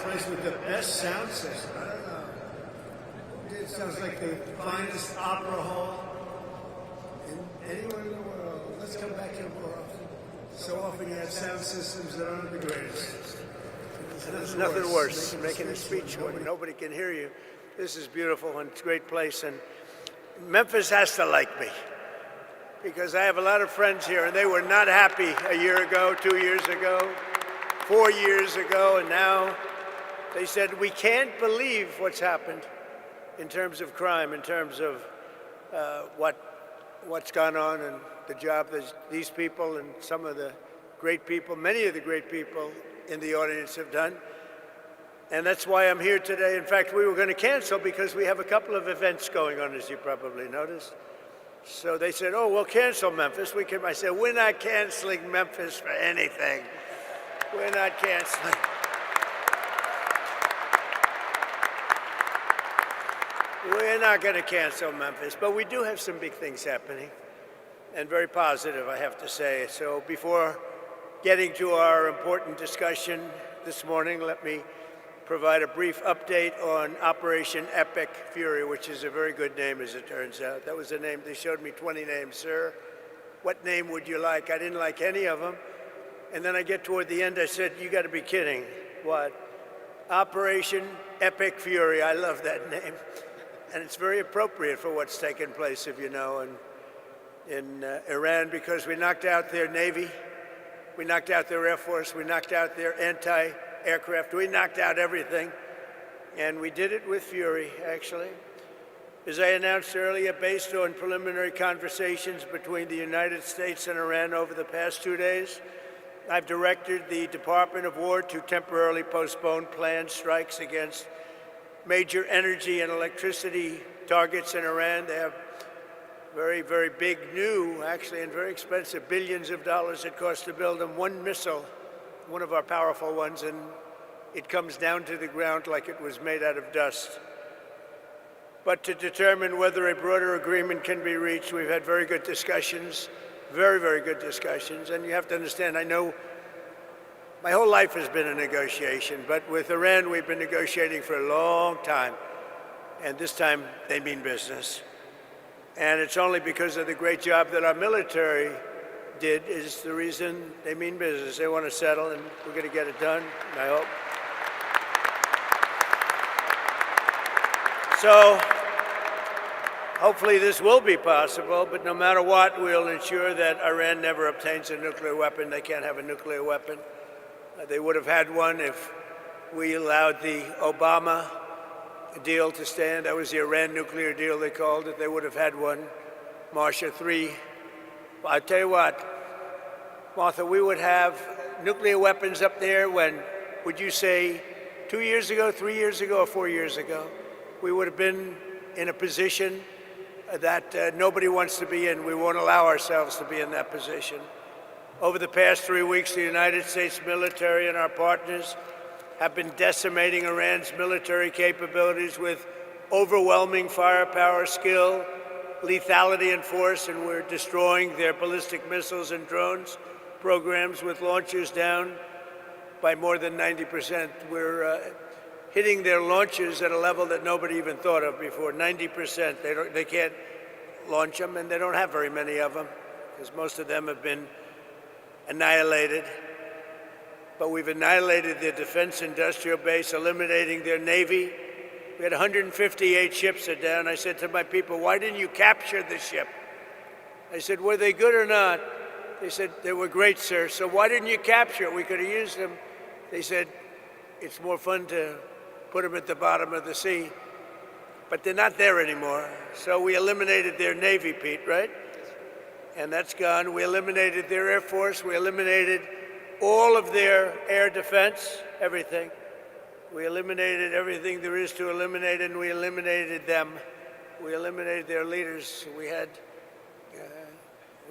place with the best sound system. I don't know. It sounds like the finest opera hall anywhere in the world. Let's come back here more often. So often you have sound systems that aren't the greatest. There's nothing worse than making a speech when nobody can hear you. This is beautiful and it's a great place. And Memphis has to like me because I have a lot of friends here and they were not happy a year ago, 2 years ago, 4 years ago, and now they said, we can't believe what's happened in terms of crime, in terms of what's gone on and the job that these people and some of the great people, many of the great people in the audience have done. And that's why I'm here today. In fact, we were going to cancel because we have a couple of events going on, as you probably noticed. So they said, oh, we'll cancel Memphis. I said, we're not canceling Memphis for anything. We're not canceling. We're not going to cancel Memphis, but we do have some big things happening, and very positive, I have to say. So before getting to our important discussion this morning, let me provide a brief update on Operation Epic Fury, which is a very good name, as it turns out. That was the name. They showed me 20 names. Sir, what name would you like? I didn't like any of them. And then I get toward the end, I said, you got to be kidding. What? Operation Epic Fury. I love that name. And it's very appropriate for what's taken place, if you know, in Iran, because we knocked out their Navy, we knocked out their Air Force, we knocked out their anti-aircraft, we knocked out everything. And we did it with fury, actually. As I announced earlier, based on preliminary conversations between the United States and Iran over the past 2 days, I've directed the Department of War to temporarily postpone planned strikes against major energy and electricity targets in Iran. They have very, very big, new, actually, and very expensive, billions of dollars it costs to build them. One missile, one of our powerful ones, and it comes down to the ground like it was made out of dust. But to determine whether a broader agreement can be reached, we've had very good discussions, very, very good discussions. And you have to understand, I know my whole life has been a negotiation, but with Iran, we've been negotiating for a long time. And this time, they mean business. And it's only because of the great job that our military did is the reason they mean business. They want to settle, and we're going to get it done, I hope. So hopefully this will be possible, but no matter what, we'll ensure that Iran never obtains a nuclear weapon. They can't have a nuclear weapon. They would have had one if we allowed the Obama deal to stand. That was the Iran nuclear deal, they called it. They would have had one. Marcia 3. Well, I'll tell you what, Martha, we would have nuclear weapons up there when, would you say, 2 years ago, 3 years ago, or 4 years ago? We would have been in a position that nobody wants to be in. We won't allow ourselves to be in that position. Over the past 3 weeks, the United States military and our partners have been decimating Iran's military capabilities with overwhelming firepower, skill, lethality, and force, and we're destroying their ballistic missiles and drones programs with launchers down by more than 90%. We're hitting their launchers at a level that nobody even thought of before, 90%. They can't launch them, and they don't have very many of them, because most of them have been annihilated. But we've annihilated their defense industrial base, eliminating their Navy. We had 158 ships are down. I said to my people, why didn't you capture the ship? I said, were they good or not? They said, they were great, sir. So why didn't you capture it? We could have used them. They said, it's more fun to put them at the bottom of the sea. But they're not there anymore. So we eliminated their Navy, Pete, right? And that's gone. We eliminated their Air Force. We eliminated all of their air defense, everything. We eliminated everything there is to eliminate, and we eliminated them. We eliminated their leaders. We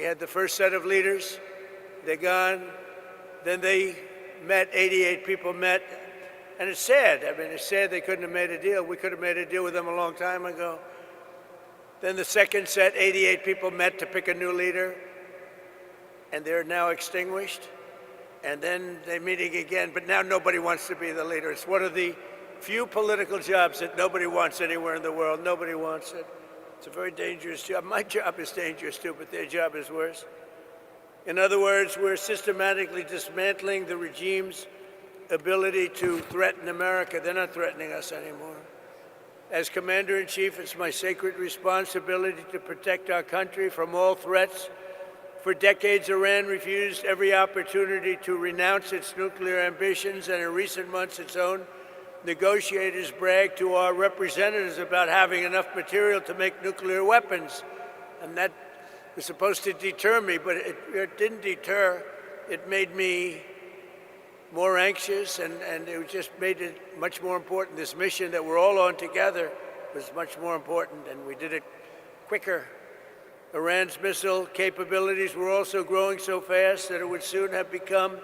had the first set of leaders. They're gone. Then they met, 88 people met. And it's sad. I mean, it's sad they couldn't have made a deal. We could have made a deal with them a long time ago. Then the second set, 88 people met to pick a new leader, and they're now extinguished. and then they're meeting again, but now nobody wants to be the leader. It's one of the few political jobs that nobody wants anywhere in the world. Nobody wants it. It's a very dangerous job. My job is dangerous too, but their job is worse. In other words, we're systematically dismantling the regime's ability to threaten America. They're not threatening us anymore. As Commander-in-Chief, it's my sacred responsibility to protect our country from all threats. For decades, Iran refused every opportunity to renounce its nuclear ambitions, and in recent months, its own negotiators bragged to our representatives about having enough material to make nuclear weapons. And that was supposed to deter me, but it didn't deter. It made me more anxious, and it just made it much more important. This mission that we're all on together was much more important, and we did it quicker. Iran's missile capabilities were also growing so fast that it would soon have become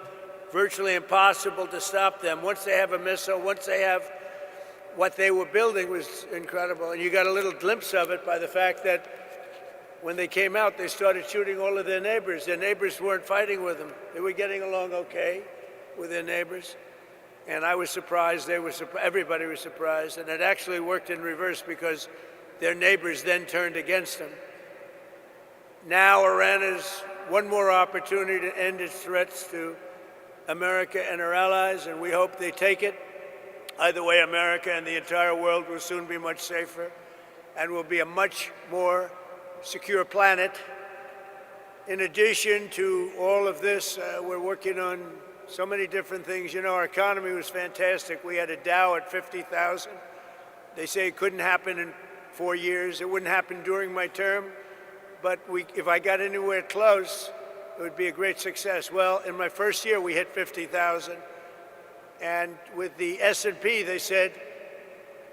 virtually impossible to stop them. Once they have a missile, once they have what they were building was incredible. And you got a little glimpse of it by the fact that when they came out, they started shooting all of their neighbors. Their neighbors weren't fighting with them. They were getting along okay with their neighbors. And I was surprised, everybody was surprised, and it actually worked in reverse because their neighbors then turned against them. Now Iran has one more opportunity to end its threats to America and our allies, and we hope they take it. Either way, America and the entire world will soon be much safer and will be a much more secure planet. In addition to all of this, we're working on so many different things. You know, our economy was fantastic. We had a Dow at 50,000. They say it couldn't happen in 4 years. It wouldn't happen during my term, but if I got anywhere close, it would be a great success. Well, in my first year, we hit 50,000. And with the S&P, they said,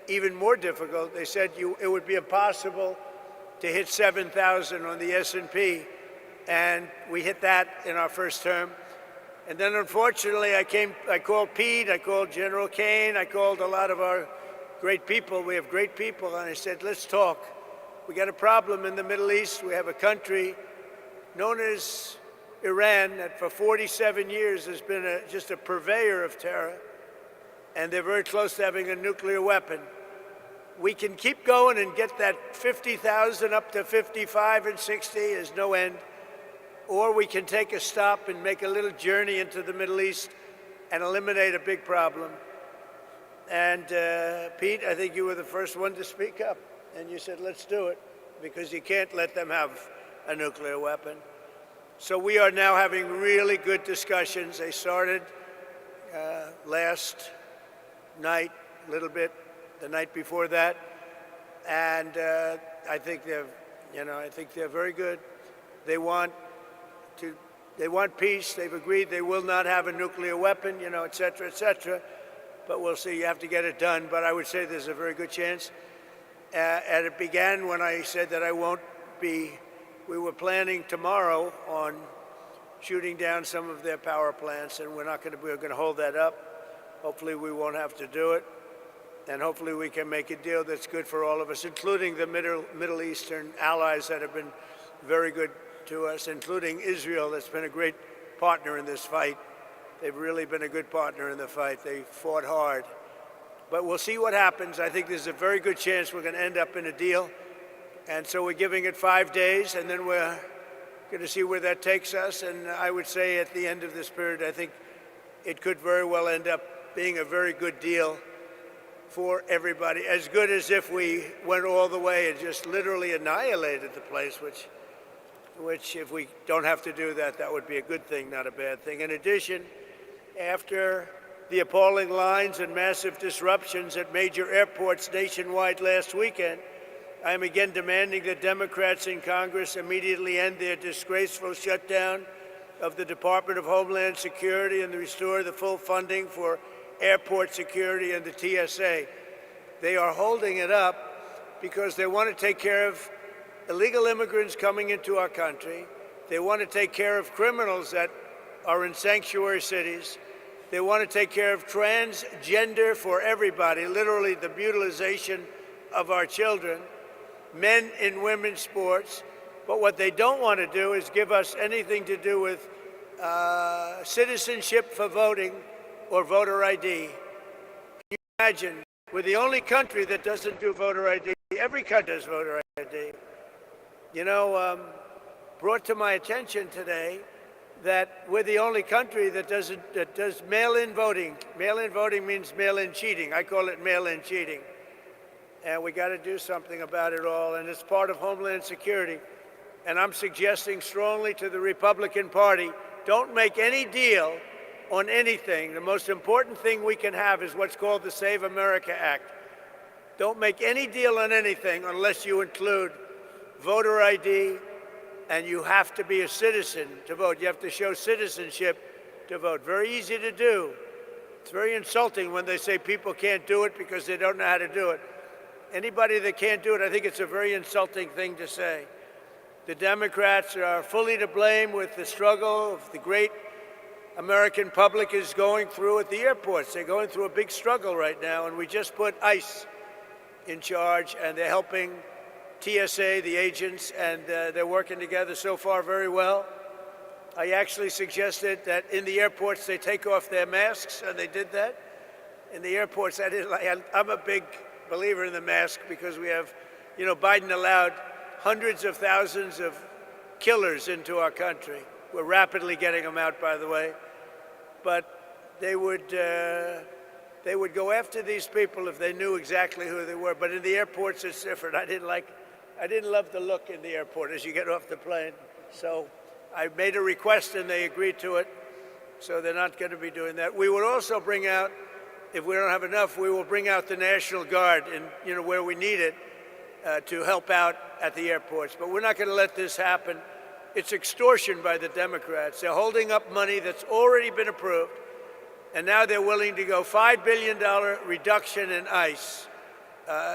even more difficult. They said it would be impossible to hit 7,000 on the S&P. And we hit that in our first term. And then, unfortunately, I called Pete, I called General Kane, I called a lot of our great people. We have great people. And I said, let's talk. We got a problem in the Middle East. We have a country known as Iran that for 47 years has been just a purveyor of terror. And they're very close to having a nuclear weapon. We can keep going and get that 50,000 up to 55 and 60. There's no end. Or we can take a stop and make a little journey into the Middle East and eliminate a big problem. And Pete, I think you were the first one to speak up. And you said, let's do it, because you can't let them have a nuclear weapon. So we are now having really good discussions. They started last night, a little bit, the night before that. And I think they're very good. They want peace. They've agreed they will not have a nuclear weapon, et cetera, et cetera. But we'll see. You have to get it done. But I would say there's a very good chance. And it began when I said that we were planning tomorrow on shooting down some of their power plants, and we're going to hold that up. Hopefully we won't have to do it. And hopefully we can make a deal that's good for all of us, including the Middle Eastern allies that have been very good to us, including Israel, that's been a great partner in this fight. They've really been a good partner in the fight. They fought hard. But we'll see what happens. I think there's a very good chance we're going to end up in a deal. And so we're giving it 5 days, and then we're going to see where that takes us. And I would say at the end of this period, I think it could very well end up being a very good deal for everybody. As good as if we went all the way and just literally annihilated the place, which if we don't have to do that, that would be a good thing, not a bad thing. In addition, after the appalling lines and massive disruptions at major airports nationwide last weekend, I am again demanding that Democrats in Congress immediately end their disgraceful shutdown of the Department of Homeland Security and restore the full funding for airport security and the TSA. They are holding it up because they want to take care of illegal immigrants coming into our country. They want to take care of criminals that are in sanctuary cities. They want to take care of transgender for everybody, literally the mutilization of our children, men in women's sports. But what they don't want to do is give us anything to do with citizenship for voting or voter ID. Can you imagine? We're the only country that doesn't do voter ID. Every country does voter ID. You know, brought to my attention today that we're the only country that does mail-in voting. Mail-in voting means mail-in cheating. I call it mail-in cheating. And we got to do something about it all, and it's part of Homeland Security. And I'm suggesting strongly to the Republican Party, don't make any deal on anything. The most important thing we can have is what's called the Save America Act. Don't make any deal on anything unless you include voter ID, and you have to be a citizen to vote. You have to show citizenship to vote. Very easy to do. It's very insulting when they say people can't do it because they don't know how to do it. Anybody that can't do it, I think it's a very insulting thing to say. The Democrats are fully to blame with the struggle of the great American public is going through at the airports. They're going through a big struggle right now, and we just put ICE in charge, and they're helping TSA, the agents, and they're working together so far very well. I actually suggested that in the airports they take off their masks, and they did that. In the airports, I'm a big believer in the mask because we have, you know, Biden allowed hundreds of thousands of killers into our country. We're rapidly getting them out, by the way. But they would go after these people if they knew exactly who they were. But in the airports, it's different. I didn't love the look in the airport as you get off the plane. So I made a request, and they agreed to it. So they're not going to be doing that. We would also bring out, if we don't have enough, we will bring out the National Guard, in, you know, where we need it to help out at the airports. But we're not going to let this happen. It's extortion by the Democrats. They're holding up money that's already been approved, and now they're willing to go $5 billion reduction in ICE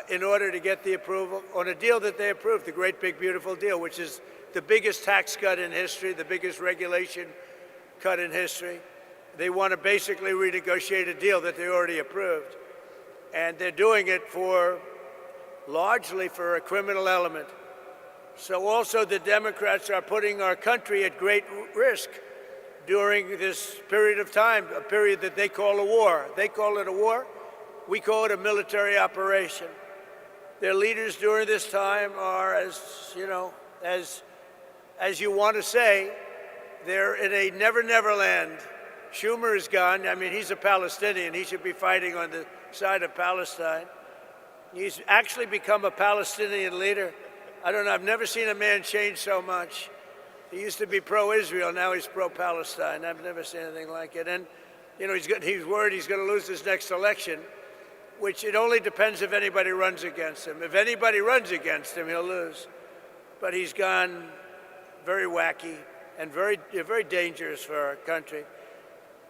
in order to get the approval on a deal that they approved, the great big beautiful deal, which is the biggest tax cut in history, the biggest regulation cut in history. They want to basically renegotiate a deal that they already approved, and they're doing it largely for a criminal element. So also the Democrats are putting our country at great risk during this period of time, a period that they call a war. They call it a war. We call it a military operation. Their leaders during this time are, as you know, as you want to say, they're in a never land. Schumer is gone. I mean, he's a Palestinian. He should be fighting on the side of Palestine. He's actually become a Palestinian leader. I don't know. I've never seen a man change so much. He used to be pro-Israel. Now he's pro-Palestine. I've never seen anything like it. And, you know, he's worried he's going to lose his next election, which it only depends if anybody runs against him. If anybody runs against him, he'll lose. But he's gone very wacky and very dangerous for our country.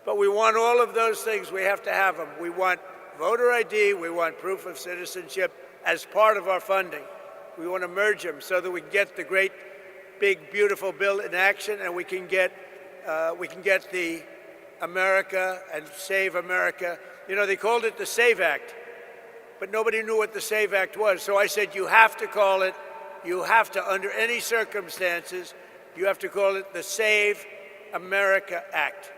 But we want all of those things. We have to have them. We want voter ID. We want proof of citizenship as part of our funding. We want to merge them so that we can get the great, big, beautiful bill in action, and we can get the America and Save America. You know, they called it the SAVE Act, but nobody knew what the SAVE Act was. So I said, you have to call it, under any circumstances, you have to call it the Save America Act.